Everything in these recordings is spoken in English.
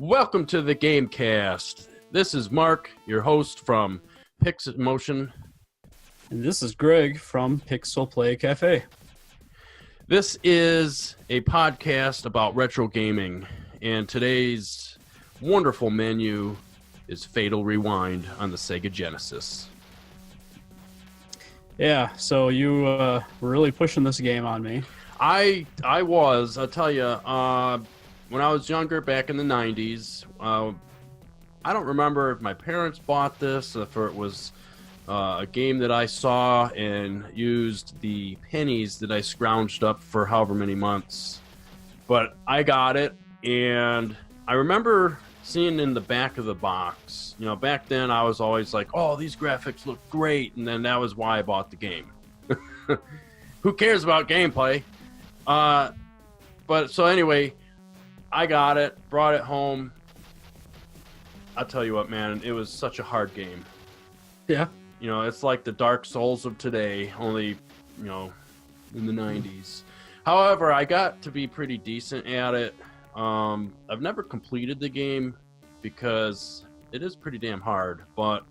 Welcome to the Gamecast. This is Mark, your host from Pixel Motion. And this is Greg from Pixel Play Cafe. This is a podcast about retro gaming, and today's wonderful menu is Fatal Rewind on the Sega Genesis. Yeah, so you were really pushing this game on me. I'll tell you, when I was younger, back in the 90s, I don't remember if my parents bought this, if it was a game that I saw and used the pennies that I scrounged up for however many months. But I got it, and I remember seeing in the back of the box, you know, back then I was always like, oh, these graphics look great, and then that was why I bought the game. Who cares about gameplay? But so anyway, I got it, brought it home. I'll tell you what, man, it was such a hard game. Yeah. You know, it's like the Dark Souls of today, only, you know, in the 90s. However, I got to be pretty decent at it. I've never completed the game because it is pretty damn hard, but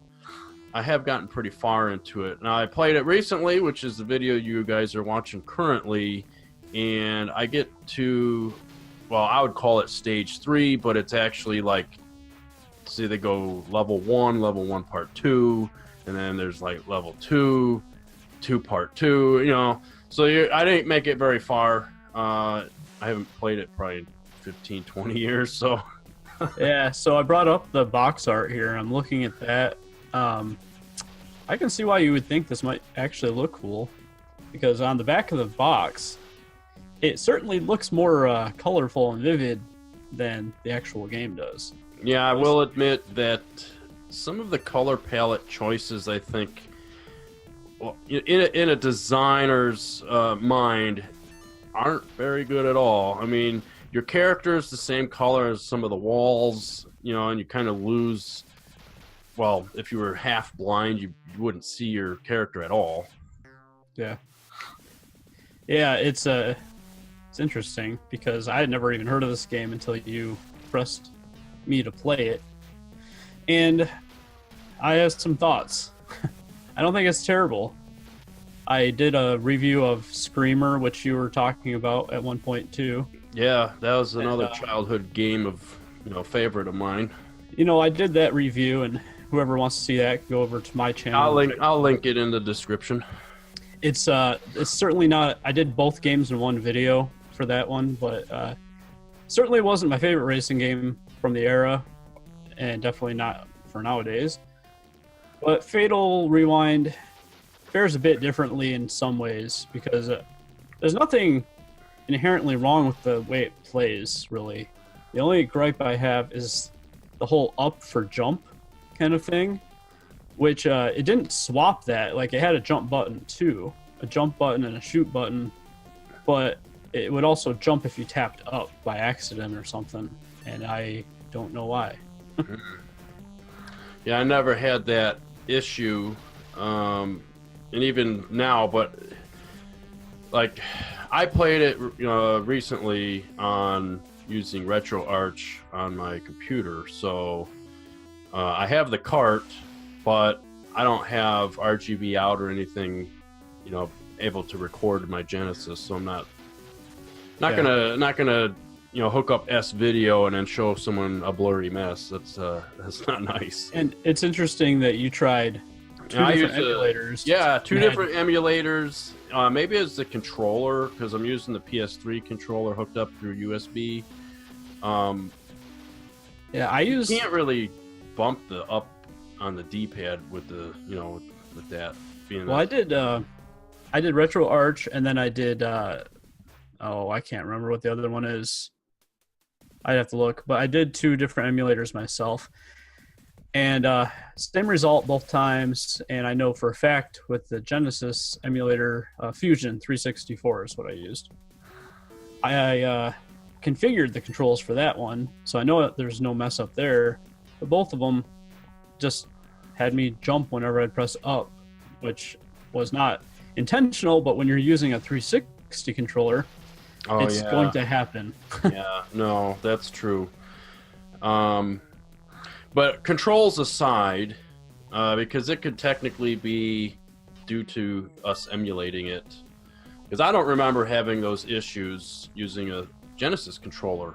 I have gotten pretty far into it. Now, I played it recently, which is the video you guys are watching currently, and I get to, well, I would call it stage 3, but it's actually like, see, they go level 1 part 2, and then there's like level 2 part 2, you know. So I didn't make it very far. I haven't played it probably 15, 20 years, so. Yeah, so I brought up the box art here. I'm looking at that. I can see why you would think this might actually look cool, because on the back of the box, it certainly looks more colorful and vivid than the actual game does. Yeah, I will admit that some of the color palette choices, I think, well, in a designer's mind, aren't very good at all. I mean, your character is the same color as some of the walls, you know, and you kind of lose. Well, if you were half blind, you wouldn't see your character at all. Yeah. Yeah, it's interesting because I had never even heard of this game until you pressed me to play it. And I have some thoughts. I don't think it's terrible. I did a review of Screamer, which you were talking about at one point too. Yeah, that was another childhood game of, you know, favorite of mine. You know, I did that review, and whoever wants to see that, go over to my channel. I'll link it in the description. It's certainly not. I did both games in one video for that one, but certainly wasn't my favorite racing game from the era, and definitely not for nowadays. But Fatal Rewind fares a bit differently in some ways because there's nothing inherently wrong with the way it plays, really. The only gripe I have is the whole up for jump kind of thing, which it didn't swap that. Like, it had a jump button too, a jump button and a shoot button, but it would also jump if you tapped up by accident or something, and I don't know why. Yeah, I never had that issue, and even now, but like, I played it recently on using RetroArch on my computer, so I have the cart, but I don't have RGB out or anything, you know, able to record my Genesis, so I'm not gonna you know, hook up S video and then show someone a blurry mess. That's not nice. And it's interesting that you tried two different emulators. Two different emulators. Maybe it's the controller, because I'm using the PS3 controller hooked up through USB. You can't really bump the up on the D-pad with the, you know, with that being. Well, I did RetroArch, and then I did I can't remember what the other one is. I'd have to look, but I did two different emulators myself, and same result both times. And I know for a fact with the Genesis emulator, Fusion 364 is what I used. I configured the controls for that one, so I know that there's no mess up there, but both of them just had me jump whenever I'd press up, which was not intentional, but when you're using a 360 controller, it's going to happen. Yeah, no, that's true. But controls aside, because it could technically be due to us emulating it, because I don't remember having those issues using a Genesis controller.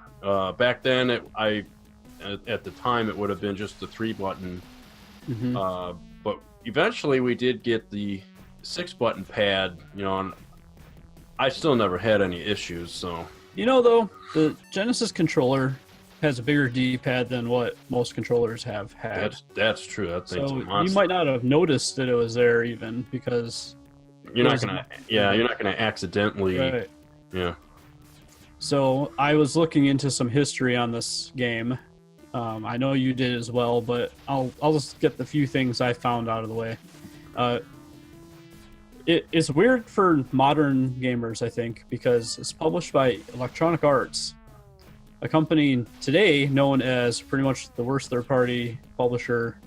Back then, at the time, it would have been just the 3-button. But eventually, we did get the 6-button pad, and I still never had any issues. So, though, the Genesis controller has a bigger D-pad than what most controllers have had. That's true. That thing's a monster. You might not have noticed that it was there even because you're not gonna accidentally. Right. Yeah. So I was looking into some history on this game. I know you did as well, but I'll just get the few things I found out of the way. It's weird for modern gamers, I think, because it's published by Electronic Arts, a company today known as pretty much the worst third-party publisher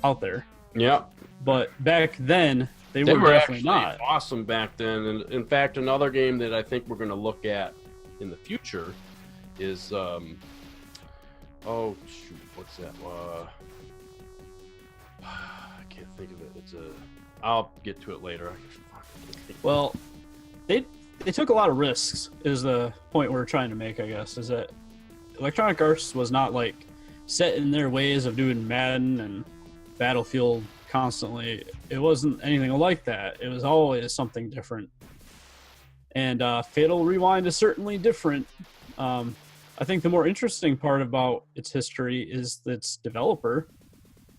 out there. Yeah. But back then, they were definitely not. Awesome back then. And in fact, another game that I think we're going to look at in the future is, oh shoot, what's that? I can't think of it. I'll get to it later. Well, they took a lot of risks is the point we're trying to make, I guess, is that Electronic Arts was not like set in their ways of doing Madden and Battlefield constantly. It wasn't anything like that. It was always something different. And Fatal Rewind is certainly different. I think the more interesting part about its history is its developer,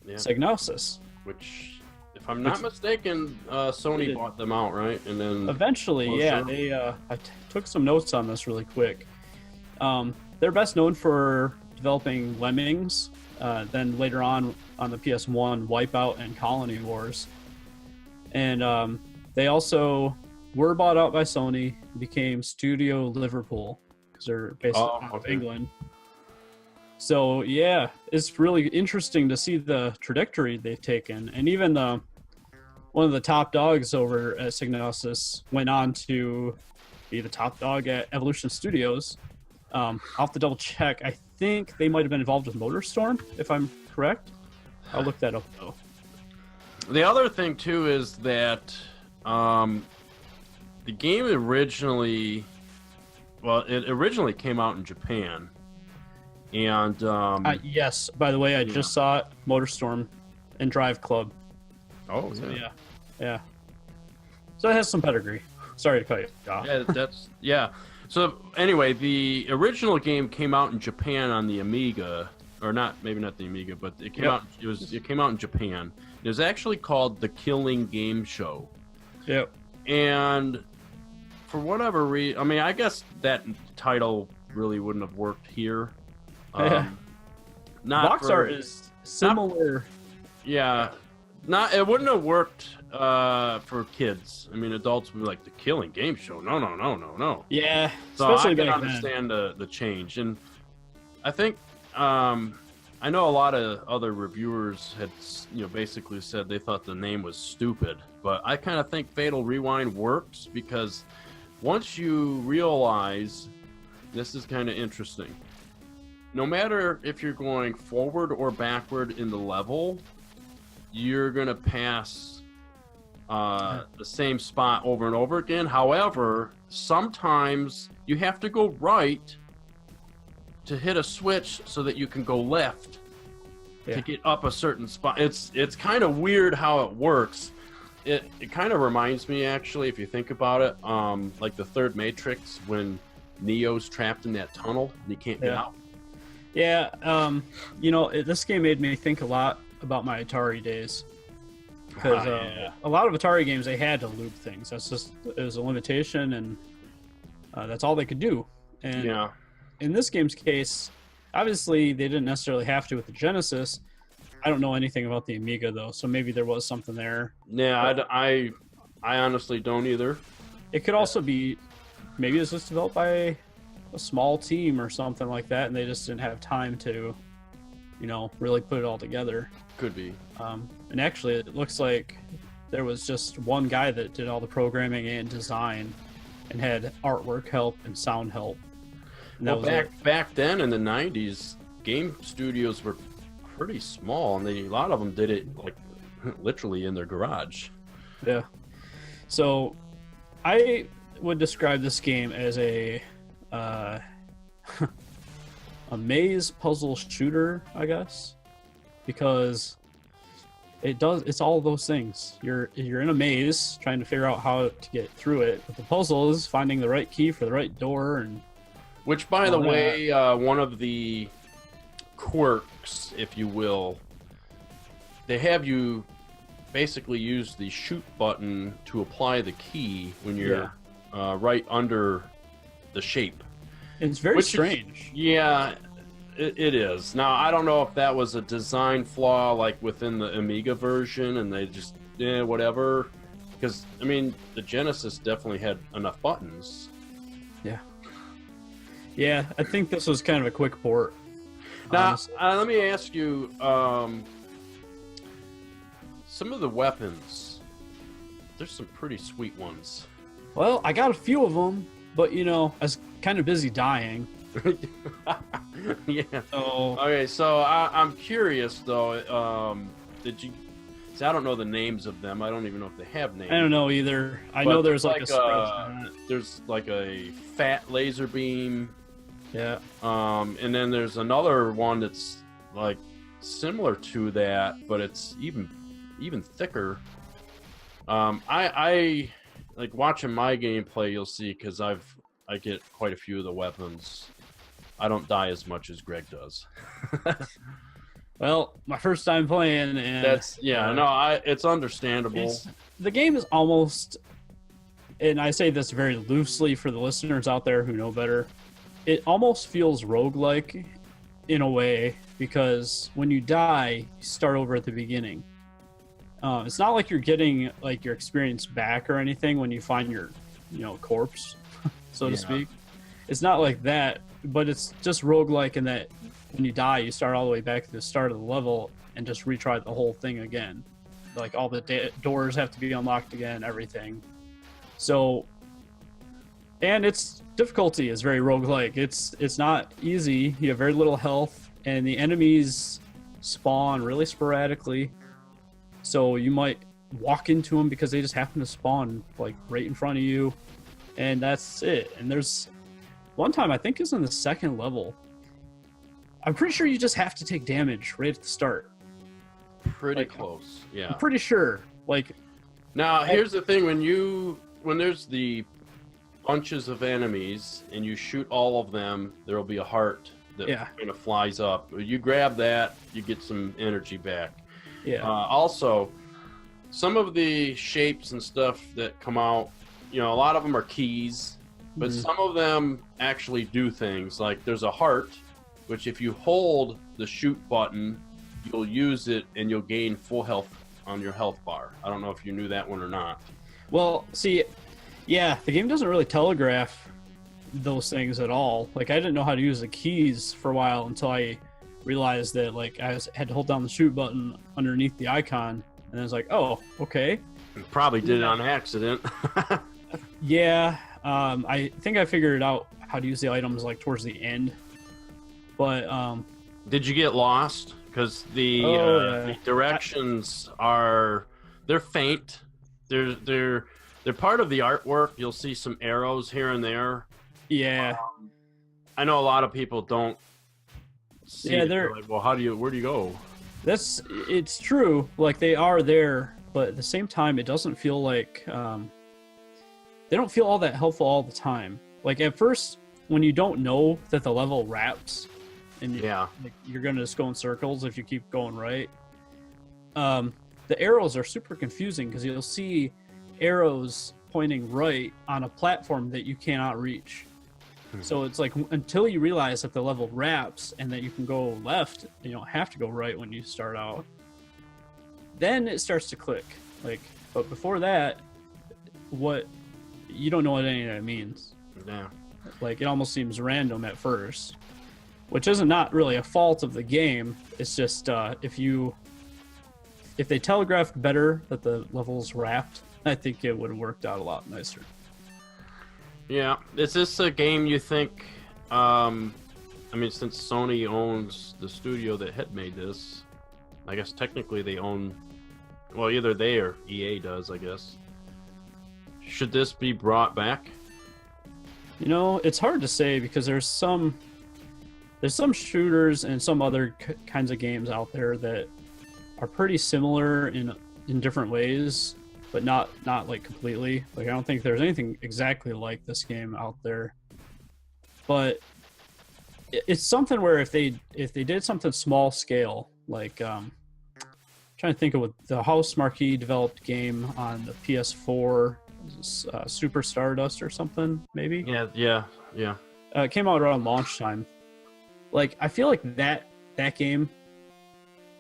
Sega Genesis. Which, if I'm not mistaken, Sony bought them out, right? And then eventually, they. I took some notes on this really quick. They're best known for developing Lemmings, then later on the PS1, Wipeout and Colony Wars. And they also were bought out by Sony and became Studio Liverpool, because they're based out of England. So, yeah, it's really interesting to see the trajectory they've taken. And even one of the top dogs over at Sega Genesis went on to be the top dog at Evolution Studios. I'll have to double check. I think they might have been involved with MotorStorm, if I'm correct. I'll look that up, though. The other thing, too, is that the game originally came out in Japan. And yes, by the way, I just saw it, MotorStorm and Drive Club. Oh, so, yeah. So it has some pedigree. Sorry to cut you off. Yeah. So anyway, the original game came out in Japan on the Amiga, or maybe not the Amiga, but it came out. It came out in Japan. It was actually called The Killing Game Show. Yep. And for whatever reason, I mean, I guess that title really wouldn't have worked here. Box art is similar. It wouldn't have worked for kids. I mean, adults would be like, The Killing Game Show. No. Yeah, so especially I can back understand the change. And I think I know a lot of other reviewers had basically said they thought the name was stupid, but I kind of think Fatal Rewind works because once you realize, this is kind of interesting, no matter if you're going forward or backward in the level, you're going to pass the same spot over and over again. However, sometimes you have to go right to hit a switch so that you can go left to get up a certain spot. It's kind of weird how it works. It kind of reminds me, actually, if you think about it, like the third Matrix when Neo's trapped in that tunnel and he can't get out. Yeah, this game made me think a lot about my Atari days. Because a lot of Atari games, they had to loop things. It was a limitation, and that's all they could do. And in this game's case, obviously, they didn't necessarily have to with the Genesis. I don't know anything about the Amiga, though, so maybe there was something there. Yeah, I honestly don't either. It could also be, maybe this was developed by a small team or something like that, and they just didn't have time to, really put it all together. Could be. And actually, it looks like there was just one guy that did all the programming and design and had artwork help and sound help. And back then in the 90s, game studios were pretty small, and a lot of them did it like literally in their garage. Yeah. So I would describe this game as a a maze puzzle shooter, I guess, because it's all those things. You're in a maze trying to figure out how to get through it, but the puzzle is finding the right key for the right door. And which, by the way, one of the quirks, if you will, they have you basically use the shoot button to apply the key when you're right under the shape. It's very strange. It is. Now, I don't know if that was a design flaw like within the Amiga version and they just, whatever. Because, I mean, the Genesis definitely had enough buttons. Yeah. Yeah, I think this was kind of a quick port. Now, let me ask you, some of the weapons, there's some pretty sweet ones. Well, I got a few of them, but, I was kind of busy dying. Yeah. So, okay, so I'm curious, though, did you... See, I don't know the names of them. I don't even know if they have names. I don't know either. I know there's like a there's like a fat laser beam. Yeah. And then there's another one that's like similar to that, but it's even thicker. I like watching my gameplay. You'll see, because I get quite a few of the weapons. I don't die as much as Greg does. Well, my first time playing, and it's understandable. The game is almost, and I say this very loosely for the listeners out there who know better, it almost feels roguelike in a way, because when you die, you start over at the beginning. It's not like you're getting like your experience back or anything when you find your, corpse, so to speak. It's not like that, but it's just roguelike in that when you die, you start all the way back to the start of the level and just retry the whole thing again. Like all the doors have to be unlocked again, everything. So, and its difficulty is very roguelike. It's not easy. You have very little health, and the enemies spawn really sporadically. So you might walk into them because they just happen to spawn like right in front of you, and that's it. And there's one time, I think it's in the second level, I'm pretty sure you just have to take damage right at the start. Pretty close, yeah. I'm pretty sure. Now, here's the thing: when there's the bunches of enemies and you shoot all of them, there will be a heart that kind of flies up. You grab that, you get some energy back. Yeah. Also, some of the shapes and stuff that come out, a lot of them are keys, but some of them actually do things. Like there's a heart, which if you hold the shoot button, you'll use it and you'll gain full health on your health bar. I don't know if you knew that one or not. Well, see, the game doesn't really telegraph those things at all. Like, I didn't know how to use the keys for a while until I realized that, had to hold down the shoot button underneath the icon, and I was like, oh, okay. You probably did it on accident. Yeah, I think I figured out how to use the items, towards the end. But, did you get lost? Because the directions they're faint. They're part of the artwork. You'll see some arrows here and there. Yeah. I know a lot of people don't see it. They're like, well, where do you go? It's true. They are there, but at the same time, it doesn't feel like, they don't feel all that helpful all the time. At first, when you don't know that the level wraps, and you're gonna just go in circles if you keep going right. The arrows are super confusing because you'll see arrows pointing right on a platform that you cannot reach. So it's until you realize that the level wraps and that you can go left, you don't have to go right when you start out, then it starts to click. But before that, you don't know what any of that means. Yeah. It almost seems random at first, which isn't not really a fault of the game. It's just if they telegraphed better that the level's wrapped, I think it would have worked out a lot nicer. Yeah. Is this a game you think I mean, since Sony owns the studio that had made this, I guess technically they own. Well, either they or EA does, I guess. Should this be brought back? You know, it's hard to say because there's some shooters and some other kinds of games out there that are pretty similar in different ways, but not like completely. Like I don't think there's anything exactly like this game out there. But it's something where if they did something small scale, like trying to think of what the House Marquee developed game on the PS4, Super Stardust or something, maybe. Yeah. It came out around launch time. Like I feel like that game,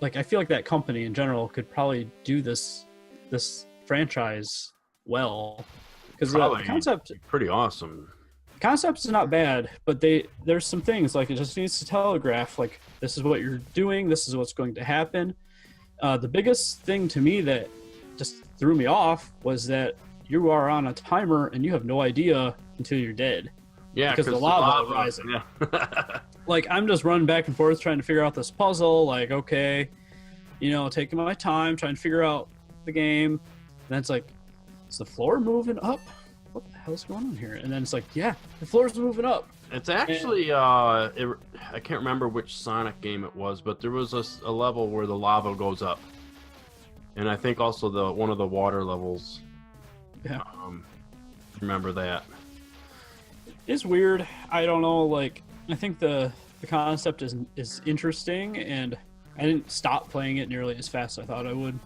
like I feel like that company in general could probably do this franchise well, because the concept pretty awesome. Concept's not bad, but there's some things like it just needs to telegraph like this is what you're doing, this is what's going to happen. The biggest thing to me that just threw me off was that you are on a timer and you have no idea until you're dead. Yeah, because the lava is rising. Yeah. Like I'm just running back and forth trying to figure out this puzzle. Like okay, you know, taking my time trying to figure out the game. And then it's like, is the floor moving up? What the hell's going on here? And then it's like, yeah, the floor's moving up. It's actually, I can't remember which Sonic game it was, but there was a level where the lava goes up. And I think also one of the water levels. Yeah. Remember that. It's weird. I don't know, like, I think the concept is interesting, and I didn't stop playing it nearly as fast as I thought I would.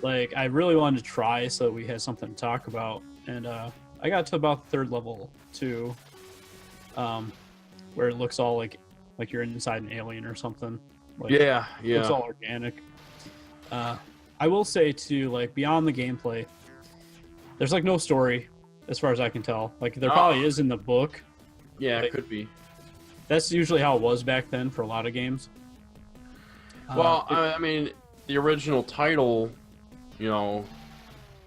Like, I really wanted to try so that we had something to talk about. And I got to about the third level, too, where it looks all like you're inside an alien or something. Like, yeah. It looks all organic. I will say, too, like, beyond the gameplay, there's, like, no story, as far as I can tell. Like, there probably is in the book. Yeah, like, it could be. That's usually how it was back then for a lot of games. Well, I mean, the original title, you know,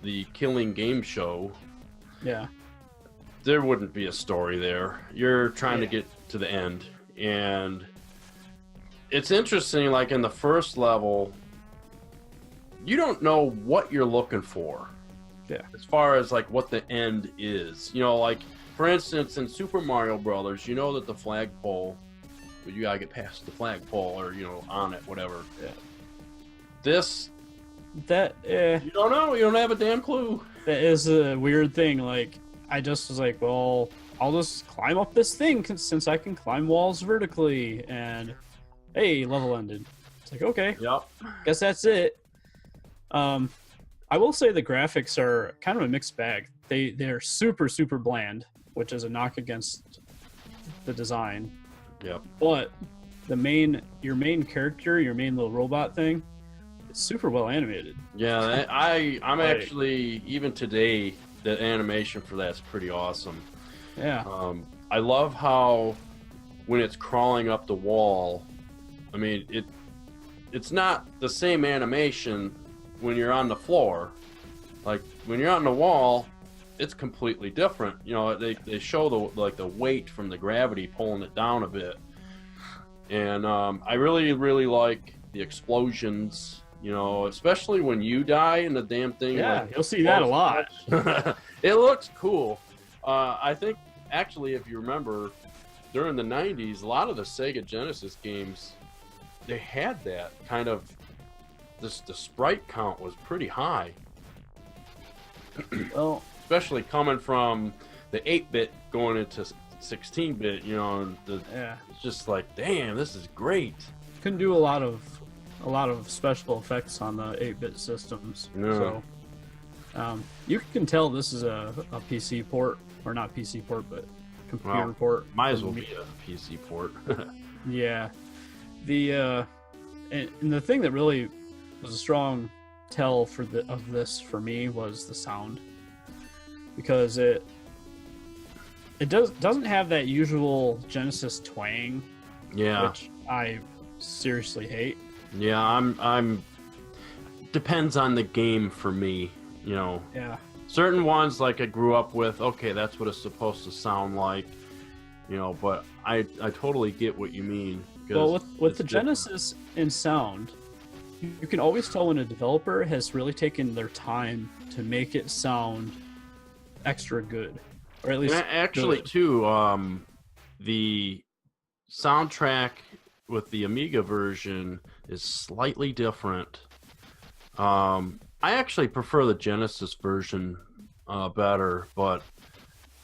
the Killing Game Show. Yeah. There wouldn't be a story there. You're trying to get to the end. And it's interesting, like in the first level, you don't know what you're looking for. Yeah. As far as like what the end is. You know, like for instance, in Super Mario Brothers, you know that the flagpole, but you gotta get past the flagpole or, you know, on it, whatever. Yeah. You don't know. You don't have a damn clue. That is a weird thing. Like, I just was like, well, I'll just climb up this thing since I can climb walls vertically. And hey, level ended. It's like, okay. Yep. Guess that's it. I will say the graphics are kind of a mixed bag. They're super, super bland, which is a knock against the design. Yep. But your main character, your main little robot thing, it's super well animated. Yeah, I'm actually, even today, the animation for that's pretty awesome. Yeah. I love how when it's crawling up the wall, I mean, it's not the same animation when you're on the floor. Like when you're on the wall, it's completely different. You know, they show the weight from the gravity pulling it down a bit. And I really, really like the explosions, you know, especially when you die and the damn thing. Yeah, like, you'll see that a lot. It looks cool. I think, actually, if you remember, during the 90s, a lot of the Sega Genesis games, they had that kind of, the sprite count was pretty high. Well, especially coming from the 8-bit going into 16-bit, you know, and it's just like, damn, this is great. Couldn't do a lot of special effects on the 8-bit systems. No. So you can tell this is a PC port, or not PC port, but computer port. Might as well be a PC port. Yeah. And the thing that really was a strong tell of this for me was the sound, because it doesn't have that usual Genesis twang. Yeah. Which I seriously hate. Yeah, I'm depends on the game for me, you know. Yeah. Certain ones like I grew up with, okay, that's what it's supposed to sound like. you know, but I totally get what you mean. 'Cause Well, with it's the different. Genesis in sound, you can always tell when a developer has really taken their time to make it sound extra good, or at least Actually, good. too, the soundtrack with the Amiga version is slightly different. I actually prefer the Genesis version better, but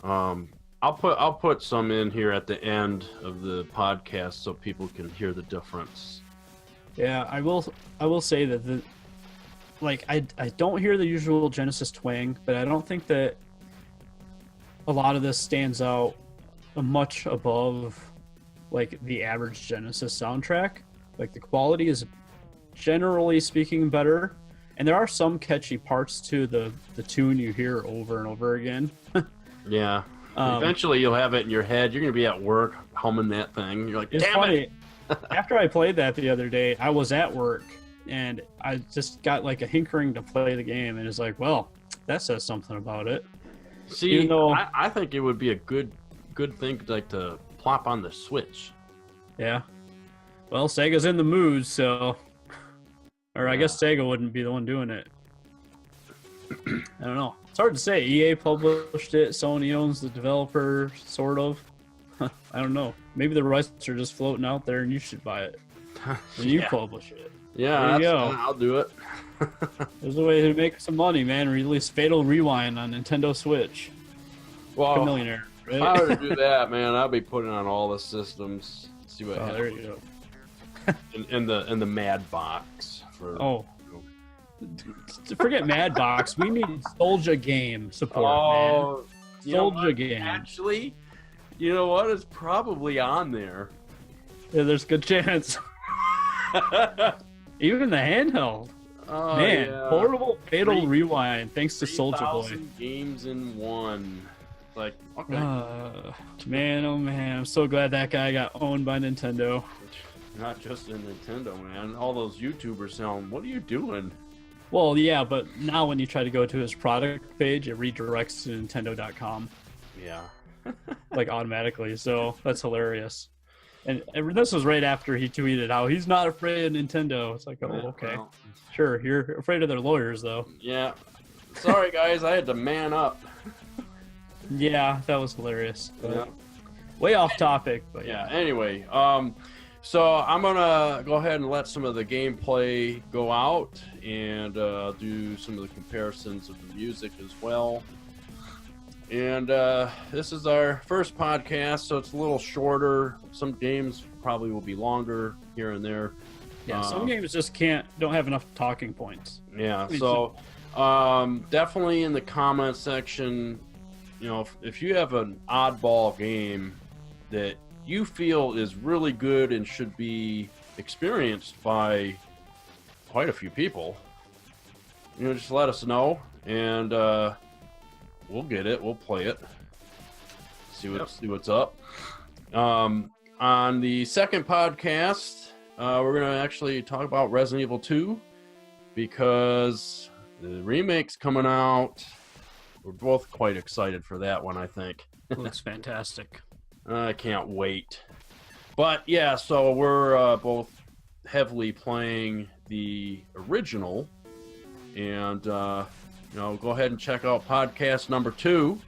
I'll put some in here at the end of the podcast so people can hear the difference. Yeah, I will say that I don't hear the usual Genesis twang, but I don't think that a lot of this stands out much above like the average Genesis soundtrack. Like the quality is generally speaking better, and there are some catchy parts to the tune you hear over and over again. Yeah. Um, Eventually, you'll have it in your head. You're gonna be at work humming that thing. You're like, it's "Damn funny. it!" After I played that the other day, I was at work and I just got like a hinkering to play the game, and it's like, well, that says something about it. See, Even though, I think it would be a good thing like to plop on the Switch. yeah, well, Sega's in the mood, so, or I guess Sega wouldn't be the one doing it. I don't know. It's hard to say. EA published it. Sony owns the developer, sort of. I don't know. Maybe the rights are just floating out there, and you should buy it when you Yeah. publish it. Yeah, There you go. I'll do it. There's a way to make some money, man. Release Fatal Rewind on Nintendo Switch. Like a Well, millionaire, right? if I were to do that, man, I'd be putting it on all the systems. See what Oh, happens. there you go. In the Mad Box for. Oh, forget Madbox. We need Soldier game support, man. Oh, you know Soldier what? game. Actually, you know what? It's probably on there. Yeah, there's a good chance. Even the handheld. Oh, Man, yeah. portable Fatal 3 Rewind, thanks to Soldier Boy. 3,000 games in one. Like, okay. Man, oh man, I'm so glad that guy got owned by Nintendo. Not just in Nintendo, man. All those YouTubers saying, "What are you doing?" Well, yeah, but now when you try to go to his product page, it redirects to Nintendo.com, Yeah. like automatically. So that's hilarious. And this was right after he tweeted how he's not afraid of Nintendo. It's like, oh, okay. Well, Sure, you're afraid of their lawyers, though. yeah. Sorry, guys. I had to man up. Yeah, that was hilarious. Yeah. Way off topic, but Yeah. yeah. Anyway, so I'm gonna go ahead and let some of the gameplay go out and do some of the comparisons of the music as well. And this is our first podcast, so it's a little shorter. Some games probably will be longer here and there. Yeah, some games just don't have enough talking points. Yeah, mean, so definitely in the comment section, you know, if you have an oddball game that you feel is really good and should be experienced by quite a few people, you know, just let us know, and we'll get it. We'll play it. See what's up. On the second podcast, we're gonna actually talk about Resident Evil 2 because the remake's coming out. We're both quite excited for that one, I think. It looks fantastic. I can't wait. But yeah, so we're both heavily playing the original, and you know, go ahead and check out podcast number 2,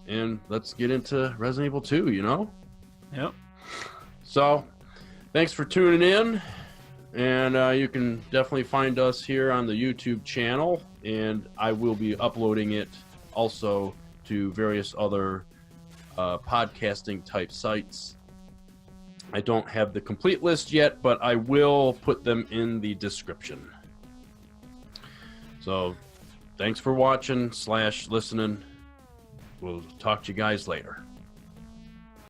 and let's get into Resident Evil 2. You know. Yep. So, thanks for tuning in, and you can definitely find us here on the YouTube channel, and I will be uploading it also to various other podcasting type sites. I don't have the complete list yet, but I will put them in the description. So, thanks for watching / listening. We'll talk to you guys later.